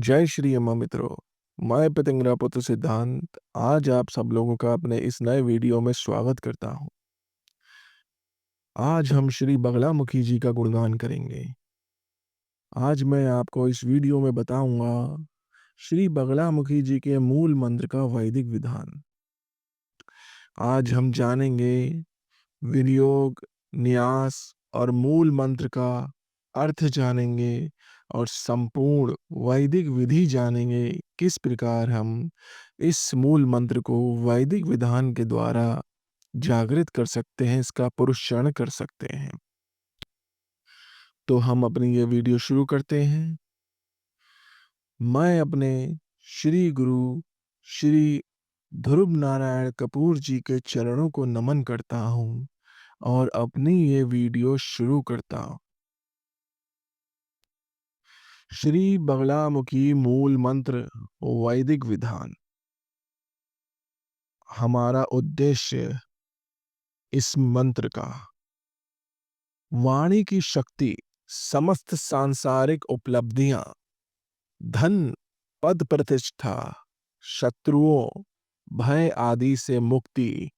जय श्री अम्मा मित्रों। मैं पतंगरा पुत्र सिद्धांत आज आप सब लोगों का अपने इस नए वीडियो में स्वागत करता हूं। आज हम श्री बगलामुखी जी का गुणगान करेंगे। आज मैं आपको इस वीडियो में बताऊंगा श्री बगलामुखी जी के मूल मंत्र का वैदिक विधान। आज हम जानेंगे विनियोग, न्यास और मूल मंत्र का अर्थ जानेंगे और संपूर्ण वैदिक विधि जानेंगे किस प्रकार हम इस मूल मंत्र को वैदिक विधान के द्वारा जागृत कर सकते हैं, इसका पुरुषरण कर सकते हैं। तो हम अपनी ये वीडियो शुरू करते हैं। मैं अपने श्री गुरु श्री ध्रुव नारायण कपूर जी के चरणों को नमन करता हूँ और अपनी ये वीडियो शुरू करता हूँ। श्री बगलामुखी मूल मंत्र वैदिक विधान। हमारा उद्देश्य इस मंत्र का वाणी की शक्ति, समस्त सांसारिक उपलब्धियां, धन, पद प्रतिष्ठा, शत्रुओं, भय आदि से मुक्ति,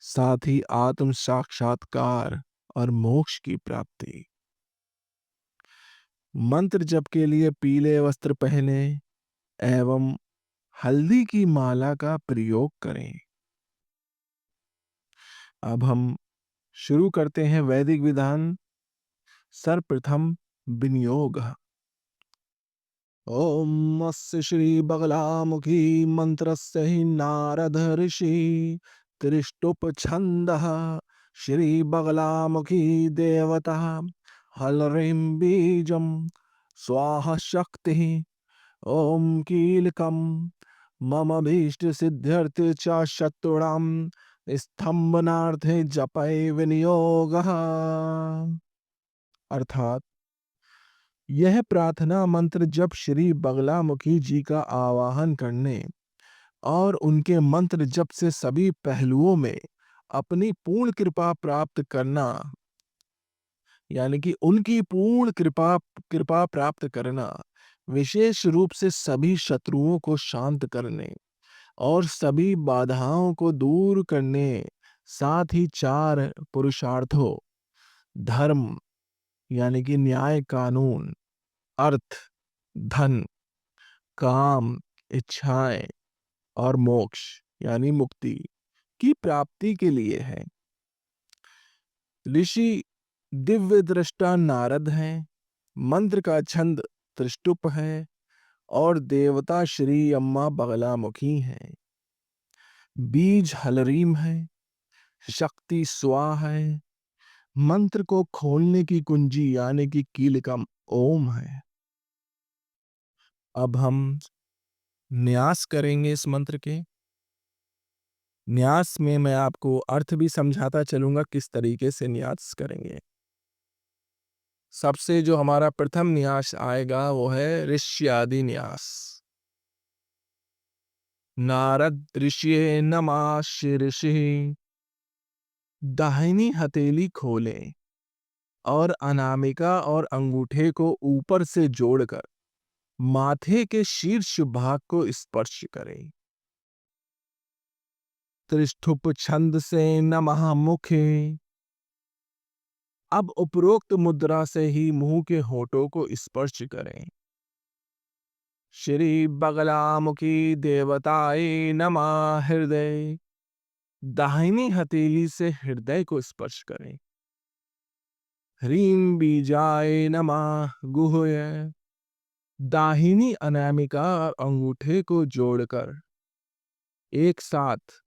साथ ही आत्म साक्षात्कार और मोक्ष की प्राप्ति। मंत्र जप के लिए पीले वस्त्र पहने एवं हल्दी की माला का प्रयोग करें। अब हम शुरू करते हैं वैदिक विधान। सर्वप्रथम विनियोग। ओम अस्य श्री बगलामुखी मंत्रस्य हि नारद ऋषि त्रिष्टुप छंदः श्री बगलामुखी देवता हलरीं बीजम स्वाहा शक्ति ओम कीलकम मम भीष्ट सिद्ध्यर्थ च शत्रुणाम स्तंभनार्थे जपय विनियोगः। अर्थात यह प्रार्थना मंत्र जब श्री बगलामुखी जी का आवाहन करने और उनके मंत्र जप से सभी पहलुओं में अपनी पूर्ण कृपा प्राप्त करना, यानी कि उनकी पूर्ण कृपा कृपा प्राप्त करना, विशेष रूप से सभी शत्रुओं को शांत करने और सभी बाधाओं को दूर करने, साथ ही चार पुरुषार्थों धर्म यानी कि न्याय कानून, अर्थ, धन, काम, इच्छाएं और मोक्ष यानी मुक्ति की प्राप्ति के लिए है। ऋषि दिव्य दृष्टा नारद हैं, मंत्र का छंद त्रिष्टुप है और देवता श्री अम्मा बगलामुखी हैं। बीज हलरीम है, शक्ति स्वा है, मंत्र को खोलने की कुंजी यानी कि कीलकम ओम है। अब हम न्यास करेंगे इस मंत्र के। न्यास में मैं आपको अर्थ भी समझाता चलूंगा किस तरीके से न्यास करेंगे। सबसे जो हमारा प्रथम न्यास आएगा वो है ऋष्यादि न्यास। नारद ऋषि नमः ऋषि। दाहिनी हथेली खोलें और अनामिका और अंगूठे को ऊपर से जोड़कर माथे के शीर्ष भाग को स्पर्श करें। त्रिष्ठुप छंद से नमः मुखे। अब उपरोक्त मुद्रा से ही मुंह के होठों को स्पर्श करें। श्री बगलामुखी देवताय नमः हृदय। दाहिनी हथेली से हृदय को स्पर्श करें। ह्रीं बीजाय नमः गुह्य। दाहिनी अनामिका और अंगूठे को जोड़कर एक साथ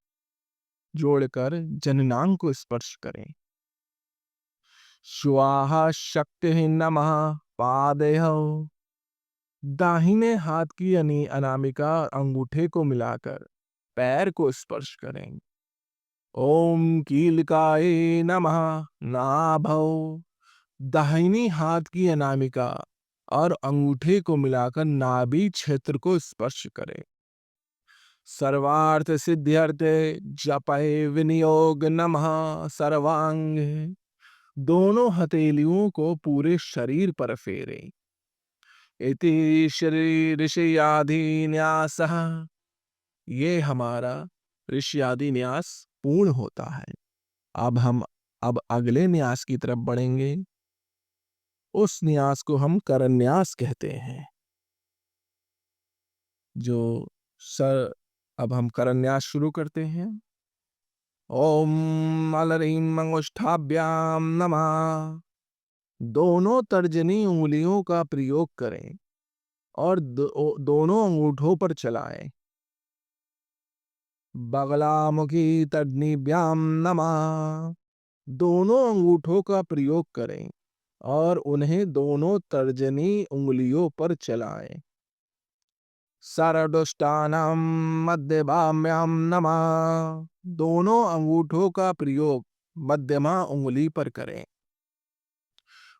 जोड़कर जननांग को स्पर्श करें। स्वाहा शक्ति नमः पादयोः। दाहिने हाथ की अनामिका अंगूठे को मिलाकर पैर को स्पर्श करें। ओम कीलकाय नमः नाभौ। दाहिनी हाथ की अनामिका और अंगूठे को मिलाकर नाभि क्षेत्र को स्पर्श करें। सर्वार्थ सिद्ध्यर्थे जपय विनियोग नमः सर्वांग। दोनों हथेलियों को पूरे शरीर पर फेरें। इति श्री ऋषियादि न्यासः, ये हमारा ऋषियादि न्यास पूर्ण होता है। अब अगले न्यास की तरफ बढ़ेंगे। उस न्यास को हम करन्यास कहते हैं। जो सर अब हम करन्यास शुरू करते हैं। ओम अलरीं मंगुष्ठाभ्याम नमः। दोनों तर्जनी उंगलियों का प्रयोग करें और दोनों अंगूठों पर चलाएं। बगलामुखी तर्जनीभ्याम नमः। दोनों अंगूठों का प्रयोग करें और उन्हें दोनों तर्जनी उंगलियों पर चलाएं। सरदुष्टानाम मध्यभाम्याम नमः। दोनों अंगूठों का प्रयोग मध्यमा उंगली पर करें।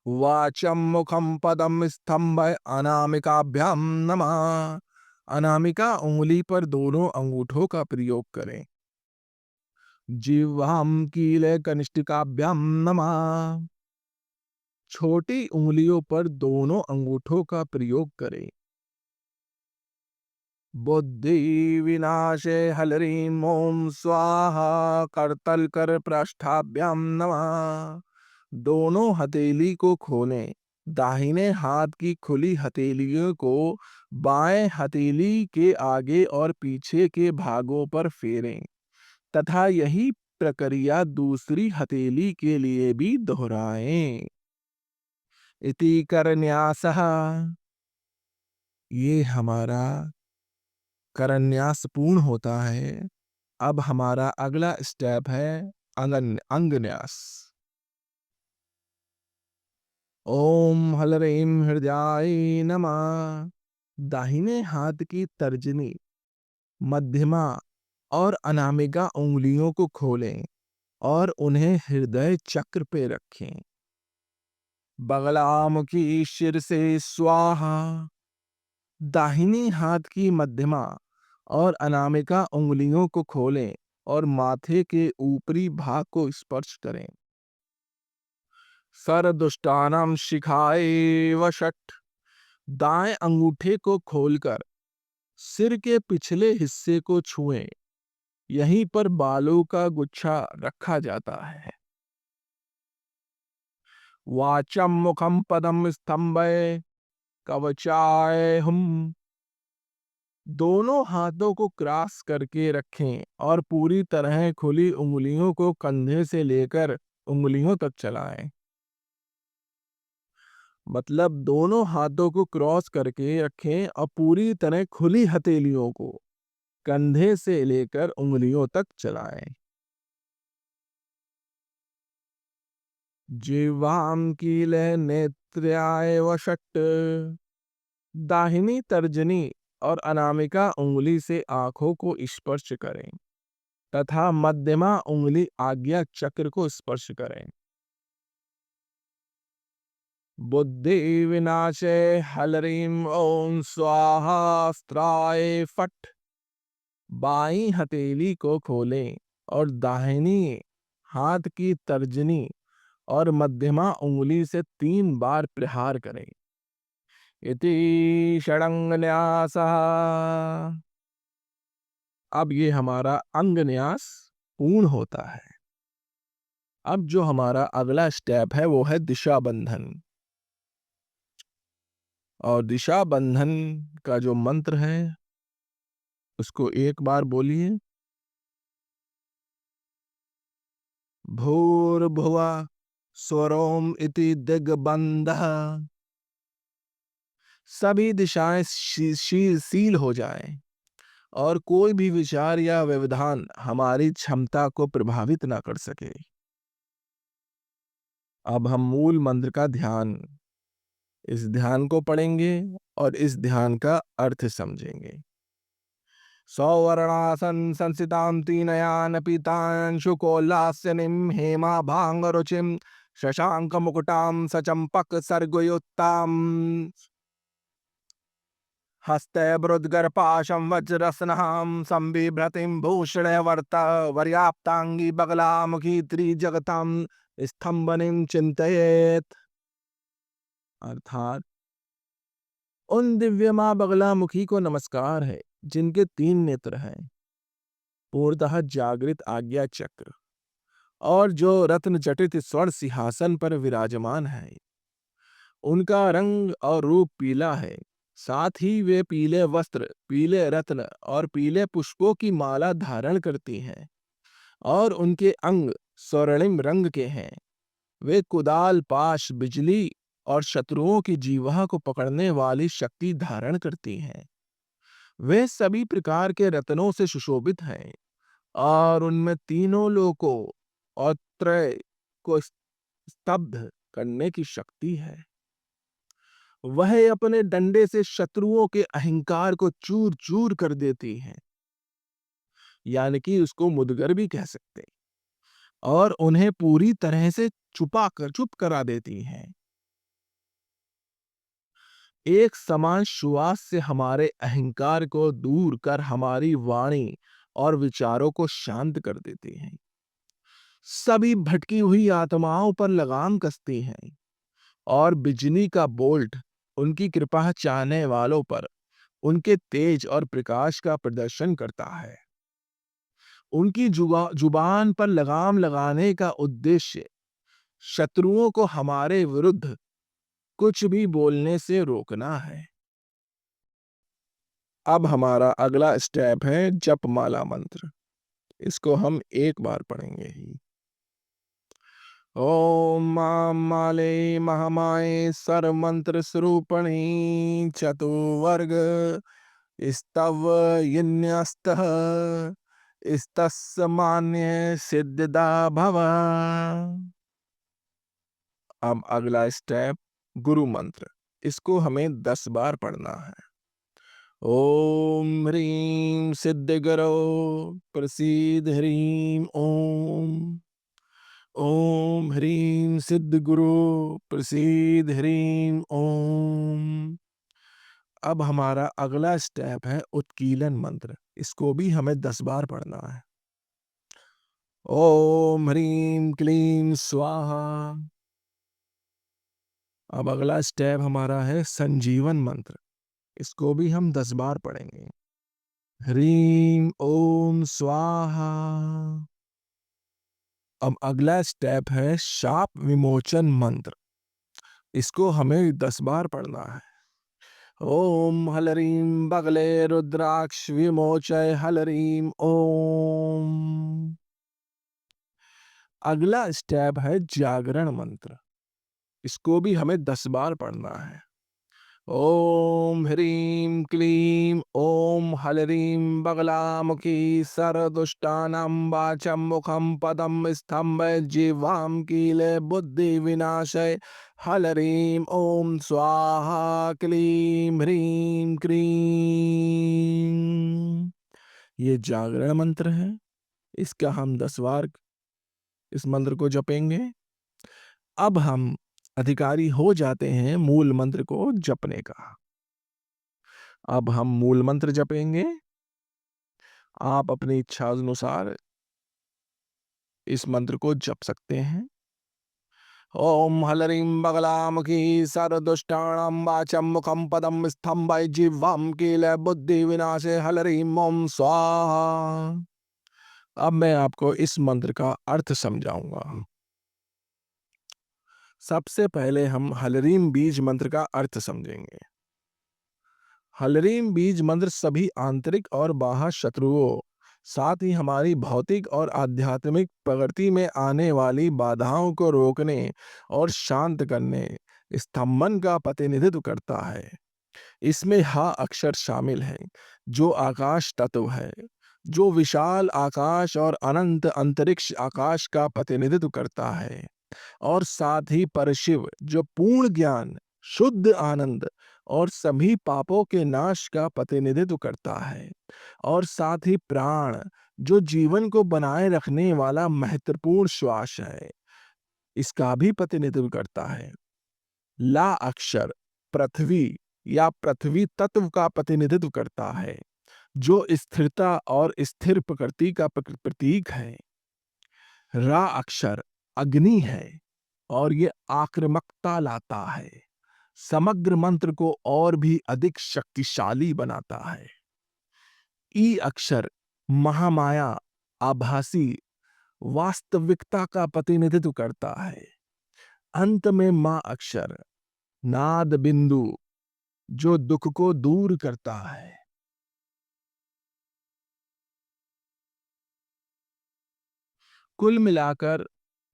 वाचम मुखम पदम स्तंभ अनामिकाभ्याम नमः। अनामिका उंगली पर दोनों अंगूठों का प्रयोग करें। जिह्वाम कीले कनिष्ठिकाभ्याम नमः। छोटी उंगलियों पर दोनों अंगूठों का प्रयोग करें। बुद्धि विनाशे हलरीं ओम स्वाहा करतल कर पृष्ठाभ्याम नमः। दोनों हथेली को खोलें। दाहिने हाथ की खुली हथेलियों को बाएं हथेली के आगे और पीछे के भागों पर फेरें तथा यही प्रक्रिया दूसरी हथेली के लिए भी दोहराएं। इति करन्यासः। ये हमारा करन्यास पूर्ण होता है। अब हमारा अगला स्टेप है अंगन्यास। ओम हलरीं हृदयाय नमः। दाहिने हाथ की तर्जनी, मध्यमा और अनामिका उंगलियों को खोलें और उन्हें हृदय चक्र पे रखें। बगलामुखी शिर से स्वाहा। दाहिनी हाथ की मध्यमा और अनामिका उंगलियों को खोलें और माथे के ऊपरी भाग को स्पर्श करें। सरदुष्टानाम शिखाए वषट। दाएं अंगूठे को खोलकर सिर के पिछले हिस्से को छुएं। यहीं पर बालों का गुच्छा रखा जाता है। वाचम मुखम पदम स्तंभे कवचाय हम। दोनों हाथों को क्रॉस करके रखें और पूरी तरह खुली उंगलियों को कंधे से लेकर उंगलियों तक चलाएं। मतलब दोनों हाथों को क्रॉस करके रखें और पूरी तरह खुली हथेलियों को कंधे से लेकर उंगलियों तक चलाएं। जिह्वाम कीले नेत्र्याय वषट्। दाहिनी तर्जनी और अनामिका उंगली से आंखों को स्पर्श करें तथा मध्यमा उंगली आज्ञा चक्र को स्पर्श करें। बुद्धि विनाशे हलरीं ओम स्वाहा स्त्राय फट। बाईं हथेली को खोलें और दाहिनी हाथ की तर्जनी और मध्यमा उंगली से 3 बार प्रहार करें। इति षडंगन्यासः। अब ये हमारा अंगन्यास पूर्ण होता है। अब जो हमारा अगला स्टेप है वो है दिशा बंधन। और दिशा बंधन का जो मंत्र है उसको एक बार बोलिए। भूर्भुवः स्वरोम इति दिग्बंधः। सभी दिशाएं सील हो जाएं और कोई भी विचार या व्यवधान हमारी क्षमता को प्रभावित ना कर सके। अब हम मूल मंत्र का ध्यान, इस ध्यान को पढ़ेंगे और इस ध्यान का अर्थ समझेंगे। सौवर्णासन संसितां तीनयान पीतां शुकोल्लास्यनिं हेमा भांग रुचिम शशांक मुकुटां सचंपक सर्गयुक्तां हस्ते भृद्गर्पाशं वज्रस्नहां संबिभ्रतिं भूषणवर्त वर्याप्तांगी बगलामुखी त्रिजगतां स्तंभनिं चिंतयेत्। अर्थात उन दिव्य माँ बगलामुखी को नमस्कार है जिनके 3 नेत्र हैं, पूर्णतः जागृत आज्ञा चक्र, और जो रत्न जटित स्वर्ण सिंहासन पर विराजमान है। उनका रंग और रूप पीला है। साथ ही वे पीले वस्त्र, पीले रत्न और पीले पुष्पों की माला धारण करती हैं, और उनके अंग स्वर्णिम रंग के हैं। वे कुदाल, पाश, बिजली और शत्रुओं की जीवा को पकड़ने वाली शक्ति धारण करती हैं। वे सभी प्रकार के रत्नों से सुशोभित हैं, और उनमें तीनों लोकों और त्रय को स्तब्ध करने की शक्ति है। वह अपने डंडे से शत्रुओं के अहंकार को चूर चूर कर देती हैं, यानी कि उसको मुदगर भी कह सकते हैं, और उन्हें पूरी तरह से चुप करा देती हैं। एक समान सुवास से हमारे अहंकार को दूर कर हमारी वाणी और विचारों को शांत कर देती हैं। सभी भटकी हुई आत्माओं पर लगाम कसती हैं, और बिजली का बोल्ट उनकी कृपा चाहने वालों पर उनके तेज और प्रकाश का प्रदर्शन करता है। उनकी जुबान पर लगाम लगाने का उद्देश्य शत्रुओं को हमारे विरुद्ध कुछ भी बोलने से रोकना है। अब हमारा अगला स्टेप है जपमाला मंत्र। इसको हम एक बार पढ़ेंगे ही। ओम मां माले महामाये सर्वमंत्र स्वरूपणी चतुर्वर्ग स्तव यन्यस्तः स्तस्मान्य सिद्धदा भव। अब अगला स्टेप गुरु मंत्र। इसको हमें 10 बार पढ़ना है। ओम ह्रीं सिद्ध गुरो प्रसीद ह्रीं ओम। ओम ह्रीं सिद्ध गुरु प्रसीद ह्रीं ओम। अब हमारा अगला स्टेप है उत्कीलन मंत्र। इसको भी हमें 10 बार पढ़ना है। ओम ह्रीं क्लीं स्वाहा। अब अगला स्टेप हमारा है संजीवन मंत्र। इसको भी हम 10 बार पढ़ेंगे। ह्रीं ओम स्वाहा। अब अगला स्टेप है शाप विमोचन मंत्र। इसको हमें 10 बार पढ़ना है। ओम हलरीं बगले रुद्राक्ष विमोचय हलरीं ओम। अगला स्टेप है जागरण मंत्र। इसको भी हमें 10 बार पढ़ना है। ओम ह्रीं क्लीं ओम हलरीं बगलामुखी सर्वदुष्टानां वाचं मुखं पदं स्तंभय जीवां कीले बुद्धि विनाशय हलरीं ओम स्वाहा क्लीं ह्रीं क्लीं। ये जागरण मंत्र है। इसका हम 10 बार इस मंत्र को जपेंगे। अब हम अधिकारी हो जाते हैं मूल मंत्र को जपने का। अब हम मूल मंत्र जपेंगे। आप अपनी इच्छा अनुसार इस मंत्र को जप सकते हैं। ओम हलरीं बगलामुखी सर्वदुष्टानां वाचं मुखं पदं स्तंभय जीवां कीले बुद्धि विनाशे हलरीं ओम स्वाहा। अब मैं आपको इस मंत्र का अर्थ समझाऊंगा। सबसे पहले हम हलरीं बीज मंत्र का अर्थ समझेंगे। हलरीं बीज मंत्र सभी आंतरिक और बाह्य शत्रुओं, साथ ही हमारी भौतिक और आध्यात्मिक प्रगति में आने वाली बाधाओं को रोकने और शांत करने, स्तंभन का प्रतिनिधित्व करता है। इसमें हा अक्षर शामिल है, जो आकाश तत्व है, जो विशाल आकाश और अनंत अंतरिक्ष आकाश का प्रतिनिधित्व करता है। और साथ ही परशिव, जो पूर्ण ज्ञान, शुद्ध आनंद और सभी पापों के नाश का प्रतिनिधित्व करता है। और साथ ही प्राण, जो जीवन को बनाए रखने वाला महत्वपूर्ण श्वास है, इसका भी प्रतिनिधित्व करता है। ला अक्षर पृथ्वी या पृथ्वी तत्व का प्रतिनिधित्व करता है, जो स्थिरता और स्थिर प्रकृति का प्रतीक है। रा अक्षर अग्नि है, और ये आक्रामकता लाता है। समग्र मंत्र को और भी अधिक शक्तिशाली बनाता है। ई अक्षर महामाया, आभासी वास्तविकता का प्रतिनिधित्व करता है। अंत में मां अक्षर नाद बिंदु, जो दुख को दूर करता है। कुल मिलाकर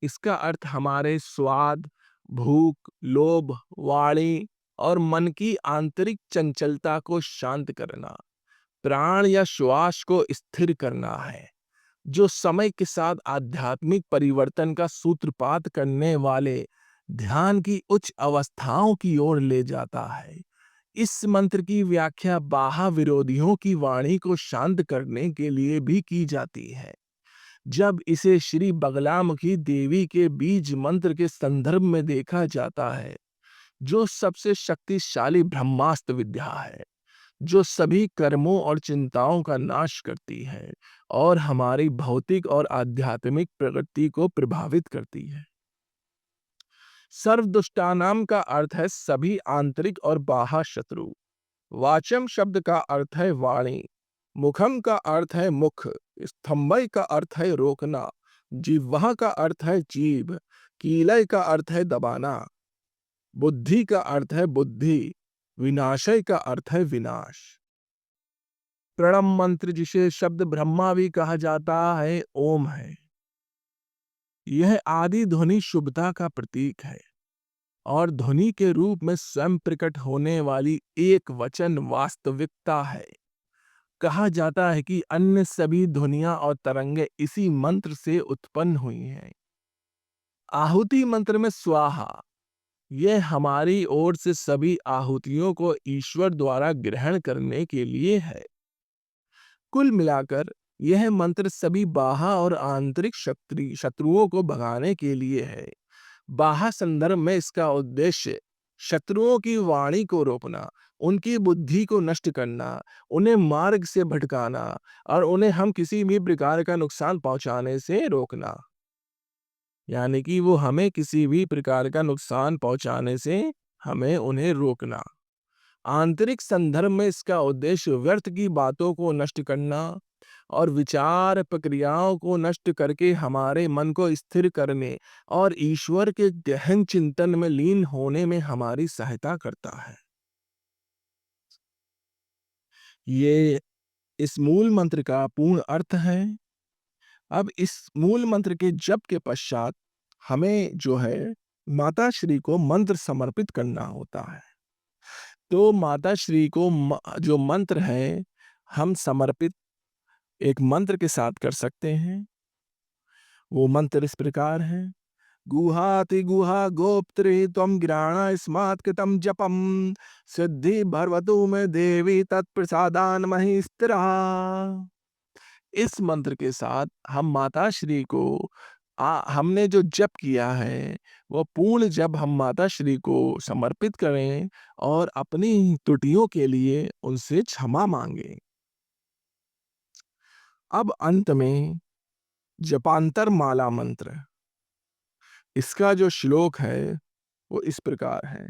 इसका अर्थ हमारे स्वाद, भूख, लोभ, वाणी और मन की आंतरिक चंचलता को शांत करना, प्राण या श्वास को स्थिर करना है, जो समय के साथ आध्यात्मिक परिवर्तन का सूत्रपात करने वाले ध्यान की उच्च अवस्थाओं की ओर ले जाता है। इस मंत्र की व्याख्या बाहा विरोधियों की वाणी को शांत करने के लिए भी की जाती है। जब इसे श्री बगलामुखी देवी के बीज मंत्र के संदर्भ में देखा जाता है, जो सबसे शक्तिशाली ब्रह्मास्त्र विद्या है, जो सभी कर्मों और चिंताओं का नाश करती है और हमारी भौतिक और आध्यात्मिक प्रगति को प्रभावित करती है। सर्वदुष्टानाम का अर्थ है सभी आंतरिक और बाह्य शत्रु। वाचम शब्द का अर्थ है वाणी, मुखम का अर्थ है मुख, स्तंभय का अर्थ है रोकना, जिह्वा का अर्थ है जीभ, कीलय का अर्थ है दबाना, बुद्धि का अर्थ है बुद्धि, विनाशय का अर्थ है विनाश। प्रणव मंत्र, जिसे शब्द ब्रह्मा भी कहा जाता है, ओम है। यह आदि ध्वनि शुभता का प्रतीक है और ध्वनि के रूप में स्वयं प्रकट होने वाली एक वचन वास्तविकता है। कहा जाता है कि अन्य सभी ध्वनियां और तरंगे इसी मंत्र से उत्पन्न हुई हैं। आहुति मंत्र में स्वाहा, यह हमारी ओर से सभी आहुतियों को ईश्वर द्वारा ग्रहण करने के लिए है। कुल मिलाकर यह मंत्र सभी बाह्य और आंतरिक शत्रुओं को भगाने के लिए है। बाह्य संदर्भ में इसका उद्देश्य शत्रुओं की वाणी को रोकना, उनकी बुद्धि को नष्ट करना, उन्हें मार्ग से भटकाना और उन्हें हम किसी भी प्रकार का नुकसान पहुंचाने से रोकना। यानी कि वो हमें किसी भी प्रकार का नुकसान पहुंचाने से हमें उन्हें रोकना। आंतरिक संदर्भ में इसका उद्देश्य व्यर्थ की बातों को नष्ट करना और विचार प्रक्रियाओं को नष्ट करके हमारे मन को स्थिर करने और ईश्वर के गहन चिंतन में लीन होने में हमारी सहायता करता है। ये इस मूल मंत्र का पूर्ण अर्थ है। अब इस मूल मंत्र के जप के पश्चात हमें जो है माता श्री को मंत्र समर्पित करना होता है। तो माता श्री को जो मंत्र है हम समर्पित एक मंत्र के साथ कर सकते हैं। वो मंत्र इस प्रकार है। गुहाति गुहा गोप्त्री त्वं गिराण स्मात् कृतं जपम सिद्धि भरवतु में देवी तत्प्रसादान मही स्थिरा। इस मंत्र के साथ हम माता श्री को हमने जो जप किया है वो पूर्ण जप हम माता श्री को समर्पित करें और अपनी त्रुटियों के लिए उनसे क्षमा मांगें। अब अंत में जपांतर माला मंत्र, इसका जो श्लोक है वो इस प्रकार है।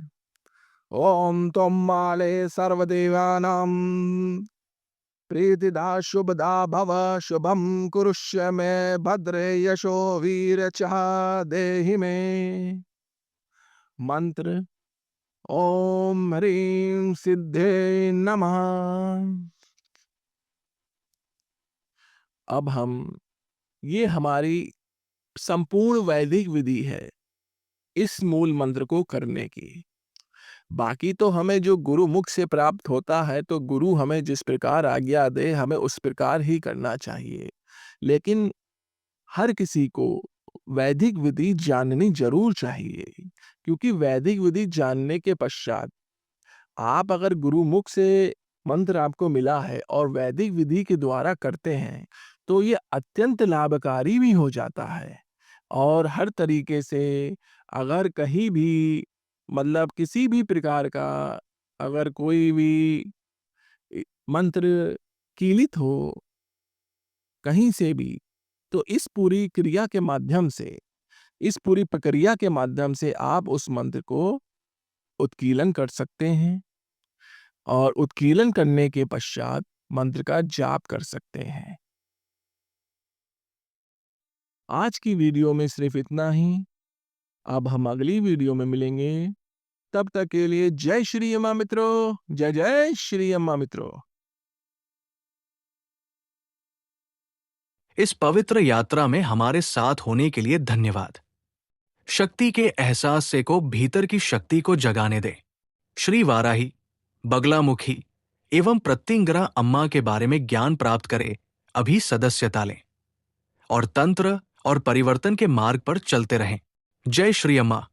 ओम त्वं माले सर्वदेवानां प्रीतिदा शुभदा भव शुभम कुरुष्य मे भद्रे यशो वीर च देहि मे। मंत्र ओम ह्रीं सिद्धे नमः। अब हम ये हमारी संपूर्ण वैदिक विधि है इस मूल मंत्र को करने की। बाकी तो हमें जो गुरु मुख से प्राप्त होता है तो गुरु हमें जिस प्रकार आज्ञा दे हमें उस प्रकार ही करना चाहिए। लेकिन हर किसी को वैदिक विधि जाननी जरूर चाहिए, क्योंकि वैदिक विधि जानने के पश्चात आप अगर गुरु मुख से मंत्र आपको मिला है और वैदिक विधि के द्वारा करते हैं तो ये अत्यंत लाभकारी भी हो जाता है। और हर तरीके से अगर कहीं भी मतलब किसी भी प्रकार का अगर कोई भी मंत्र कीलित हो कहीं से भी, तो इस पूरी क्रिया के माध्यम से, इस पूरी प्रक्रिया के माध्यम से आप उस मंत्र को उत्कीलन कर सकते हैं और उत्कीलन करने के पश्चात मंत्र का जाप कर सकते हैं। आज की वीडियो में सिर्फ इतना ही। अब हम अगली वीडियो में मिलेंगे। तब तक के लिए जय श्री अम्मा मित्रों, जय जय श्री अम्मा मित्रों। इस पवित्र यात्रा में हमारे साथ होने के लिए धन्यवाद। शक्ति के एहसास से को भीतर की शक्ति को जगाने दे। श्री वाराही, बगलामुखी एवं प्रत्यंगरा अम्मा के बारे में ज्ञान प्राप्त करे, अभी सदस्यता लें और तंत्र और परिवर्तन के मार्ग पर चलते रहें। जय श्री अम्मा।